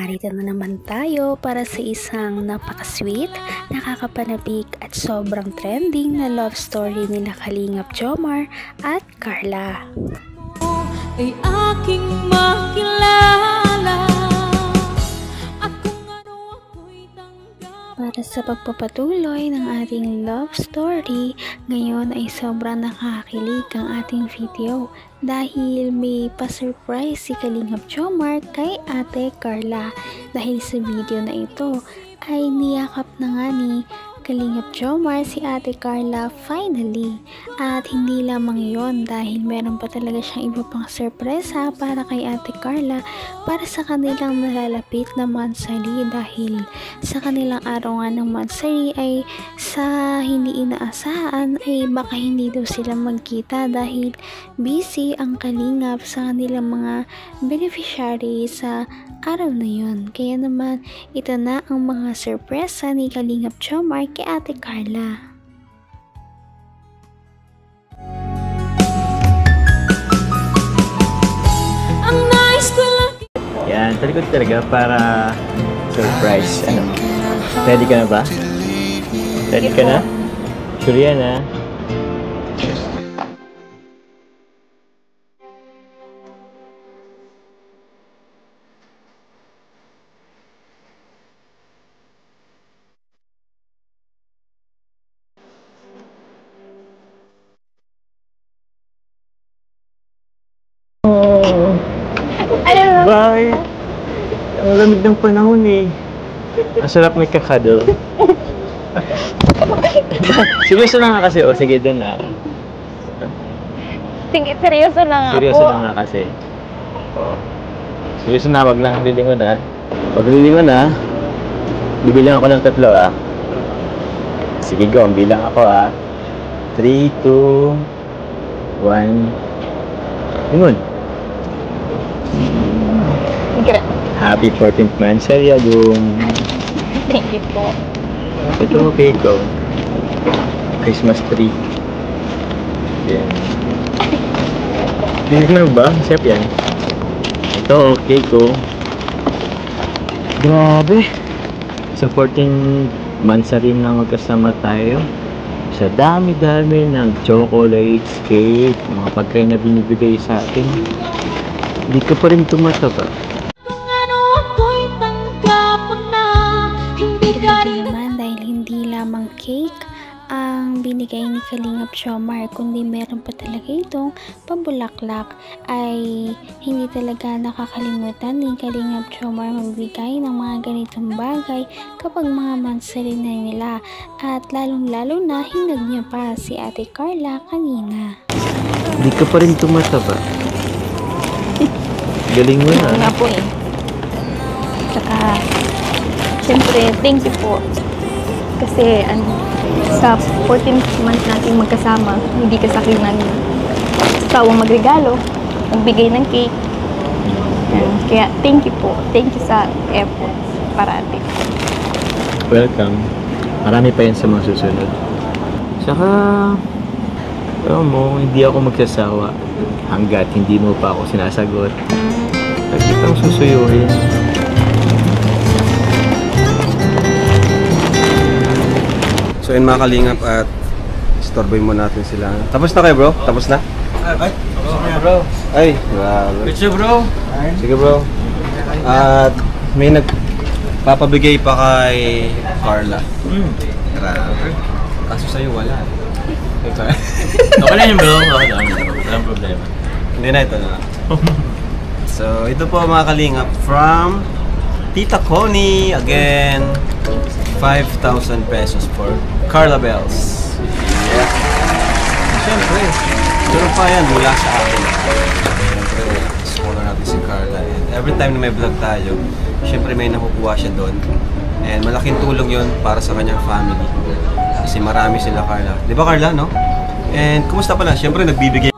narito na naman tayo para sa isang napaka-sweet, nakakapanabik at sobrang trending na love story nila Kalingap Jomar at Carla. Ay aking makilala at kung ano ako'y tanggap. Para sa pagpapatuloy ng ating love story, ngayon ay sobrang nakakakilig ang ating video dahil may pa-surprise si Kalingap Jomar kay Ate Carla. Dahil sa video na ito ay niyakap na nga ni Kalingap Jomar si Ate Carla finally. At hindi lamang yon, dahil meron pa talaga siyang iba pang sorpresa para kay Ate Carla para sa kanilang nalalapit na monthsary, dahil sa kanilang araw nga ng monthsary ay sa hindi inaasahan ay baka hindi daw sila magkita dahil busy ang Kalingap sa kanilang mga beneficiary sa araw na yon. Kaya naman ito na ang mga sorpresa ni Kalingap Jomar kay Ate Carla. Yan, talikod talaga para surprise. Ano? Ready ka na ba? Ready ka na? Sure yan, ha? Bakit? Ang lamig ng panahon eh. Ang sarap may kakadol. Seryoso na nga kasi. O sige, doon na. Sige, seryoso na nga seryoso po. Seryoso na nga kasi. Seryoso na, wag lang lilingon ha. Wag lilingon ha. Bibilang ako ng 3 ha. Sige go, bilang ako ha. 3, 2, 1. Lingon. Happy 14th monthsary, Agum. Thank you po. Ito, okay ko. Christmas tree. Yan. Tingnan mo ba? Sarap yan. Ito, okay ko. Grabe. Sa 14th monthsary na magkasama tayo. Sa dami-dami ng chocolates, cake, mga pagkain na binibigay sa atin. Hindi ka pa rin tumataba. Dahil hindi lamang cake ang binigay ni Kalingap Jomar, kundi meron pa talaga itong pabulaklak. Ay hindi talaga nakakalimutan ni Kalingap Jomar magbigay ng mga ganitong bagay kapag mga monthsary na nila, at lalong-lalo na hinag niya pa si Ate Carla kanina. Hindi ka pa rin tumataba. Galing mo na. Nga po eh. Tsaka siyempre, thank you po. Kasi sa 14th month natin magkasama, hindi ka sa akin sawang magregalo, magbigay ng cake. Yan. Kaya thank you po. Thank you sa effort parati. Welcome. Marami pa yan sa mga susunod. Saka, alam mo, hindi ako magsasawa hanggat hindi mo pa ako sinasagot. Lagi kang susuyuhin. So yun mga Kalingap, at istorboy mo natin sila. Tapos na kayo bro? Tapos na? Ay, bro. Ay, grabe. Picture bro. Sige bro. At may nagpapabigay pa kay Carla. Grabe. Kaso sa'yo wala. Okay na yun bro. Walang problema. Hindi na, ito na. So ito po mga Kalingap, from Tita Connie. Again, 5,000 pesos for Carla Bells. Yeah. Siyempre, pero pa yan mula sa akin. Siyempre, support natin si Carla. And every time na may vlog tayo, siyempre may nakukuha siya doon. And malaking tulong yon para sa kanyang family. Kasi marami sila Carla. Di ba Carla, no? And kumusta pala? Siyempre, nagbibigay.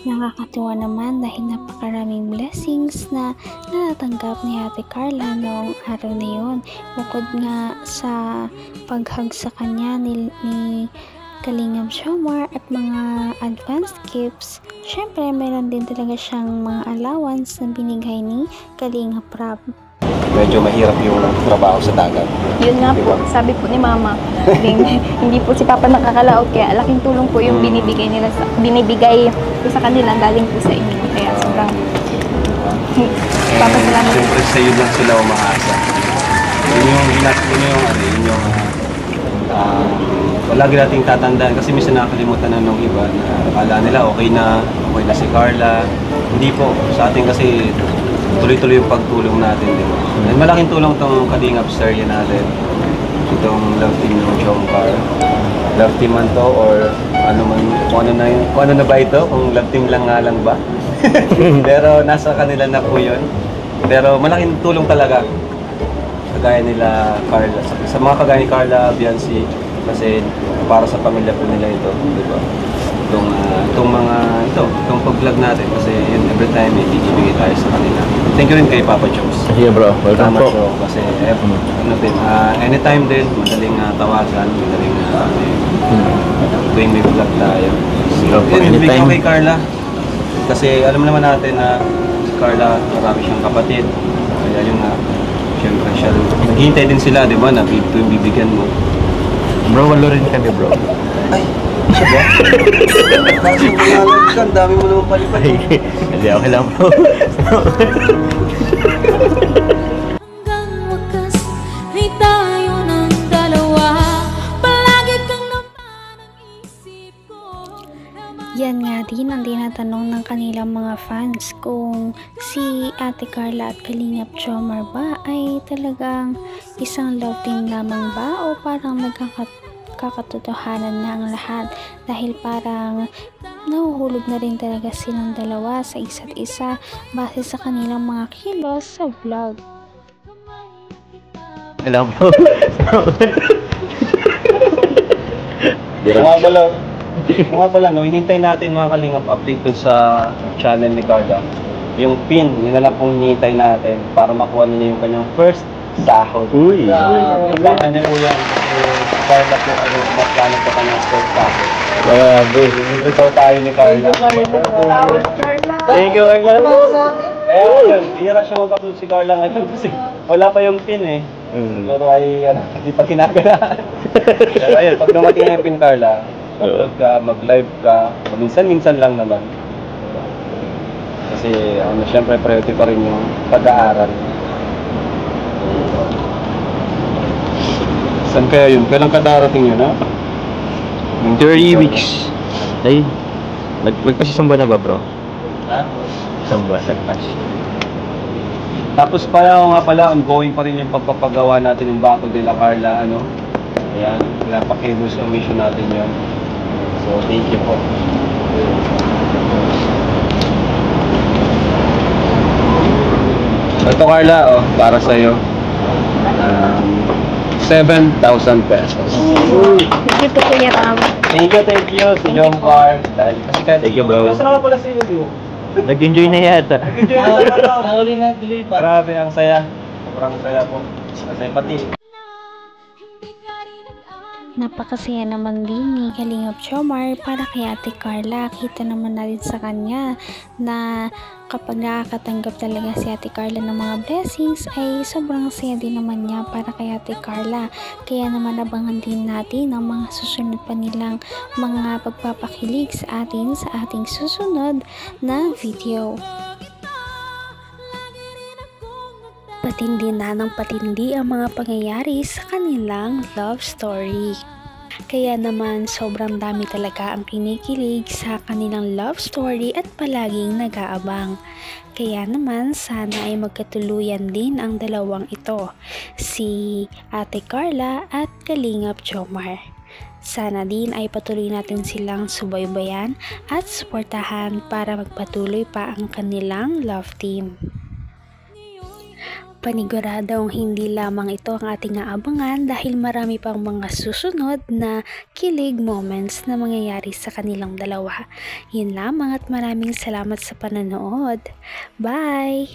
Nakakatuwa naman dahil napakaraming blessings na natatanggap ni Ate Carla noong araw na yun. Bukod nga sa paghag sa kanya ni Kalingap Jomar at mga advance gifts. Syempre, meron din talaga siyang mga allowance na binigay ni Kalingap Rab. Medyo mahirap yung trabaho sa dagat. Yun nga po, sabi po ni Mama, hindi po si Papa nakakalaot, kaya laking tulong po yung binibigay ko sa kanila galing po sa inyo. Kaya sobrang papasalamat. Siyempre sa iyo lang sila umaasa. Lagi nating tatandaan kasi minsan nakakalimutan na nung iba na akala nila okay na si Carla. Hindi po, sa atin kasi tuloy-tuloy yung pagtulong natin, di ba? And malaking tulong tong Kalingap serye natin. Itong love team ng Jomcar. Love team man to or kung ano na ba ito? Kung love team lang nga lang ba? Pero nasa kanila na po yun. Pero malaking tulong talaga. Kagaya nila Carla. Sa mga kagaya ni Carla, Biancy, kasi para sa pamilya po nila ito, di ba? Itong pag-vlog natin kasi yun, every time may bibigay tayo sa kanila. Thank you rin kay Papa Jones. Sige bro, welcome po. Bro, kasi anytime din, madaling tawagan, madaling tuwing may vlog tayo. So, yun, big kay Carla. Kasi alam naman natin na si Carla, marami siyang kapatid. Kaya yun nga, siyempre siya, naghihintay din sila, di ba, na tuwing bibigyan mo. Bro, walo rin kami bro. Ay, siya ba? Kasi ang dami mo naman palipad. Hindi, okay lang bro. Hanggang wakas ay tayo ng dalawa. Palagi kang naman ang isip ko. Yan nga din ang tinatanong ng kanilang mga fans kung si Ate Carla at Kalingap Jomar ba ay talagang isang love team lamang ba o parang kakatotohanan na ang lahat dahil parang nahuhulog na rin talaga silang dalawa sa isa't isa base sa kanilang mga kilos sa vlog. Alam bro. Mga pala, no, hinintay natin mga Kalingap update dun sa channel ni Carla. Yung pin, yun na lang pong hinintay natin para makuha nila yung kanyang first sahod. Uy! Ano po yan? Carla po, maplano po kanyang first sahod. Ito tayo ni Carla. Thank you, Carla. Yun, hira siya magkapunod si Carla ngayon kasi wala pa yung pin eh. Pero ay, hindi pa kinagalaan. Pero ayun, pag dumating na yung pin, Carla, mag-vlog ka, mag-live ka, minsan-minsan lang naman. Kasi, syempre, priority pa rin yung pag-aaral. Saan kaya yun? Kailan ka darating yun, ha? 30 weeks. Ay, nagpas isang buwan na ba bro? Ha? Isang buwan, nagpas. Tapos nga pala, ongoing pa rin yung pagpapagawa natin ng Bato de la Carla, Ayan, napakibus ang mission natin yun. So, thank you po. Ito Carla, para sa'yo. 7,000 pesos. Thank you po, Kuya Ram. Thank you, si John Bar. Thank you, bro. Kasama pala sa iyo, Nag-enjoy na yata. Nahuli na, deliver. Grabe, ang saya. Sobrang saya po. Kasi pati. Napakasaya naman din ni Kalingap Jomar para kay Ate Carla. Kita naman natin sa kanya na kapag nakakatanggap talaga si Ate Carla ng mga blessings ay sobrang saya din naman niya para kay Ate Carla. Kaya naman abangan din natin ang mga susunod pa nilang mga pagpapakilig sa atin sa ating susunod na video. Patindi na ng patindi ang mga pangyayari sa kanilang love story. Kaya naman sobrang dami talaga ang kinikilig sa kanilang love story at palaging nag-aabang. Kaya naman sana ay magkatuluyan din ang dalawang ito, si Ate Carla at Kalingap Jomar. Sana din ay patuloy natin silang subaybayan at suportahan para magpatuloy pa ang kanilang love team. Paniguradong hindi lamang ito ang ating aabangan dahil marami pang mga susunod na kilig moments na mangyayari sa kanilang dalawa. Yun lamang at maraming salamat sa panonood. Bye!